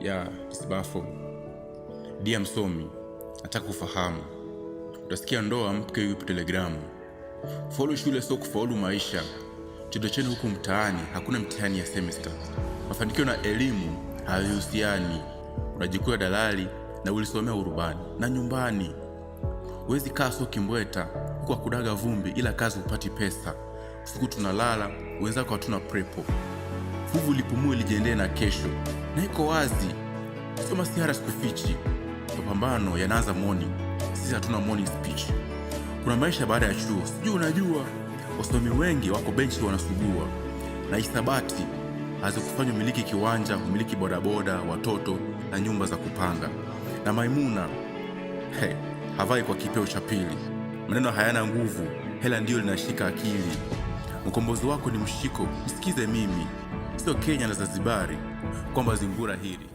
ya Kisbafo. Dia msomi, nataka kufahamu. Utasikia ndoa mke yupo Telegramu. Faulu shule sio kufaulu maisha. Chido chenu huku mtaani hakuna mtihani ya semester. Mafanikio na elimu hayahusiani. Unajikuta dalali na ulisomea urubani na nyumbani. Huwezi kaa sio kimbweta huku kudaga vumbi ila kazi upati pesa. Usiku tunalala, wenzako hatuna prepo. Fuvu lipumue lijiendee na kesho. Na iko wazi. Sio masihara sikufichi. Mapambano yanaanza morning. Sisi hatuna morning speech. Kuna maisha baada ya chuo. Sijui unajua. Wasomi wengi wako benchi wanasugua. Na hisabati hazikufanya umiliki kiwanja, umiliki bodaboda, watoto na nyumba za kupanga. Na Maimuna havai kwa kipeo cha pili. Maneno hayana nguvu, hela ndio linashika akili. Mkombozi wako ni mshiko, msikize mimi. Sio Kenya na Zanzibari kwamba zingura hili.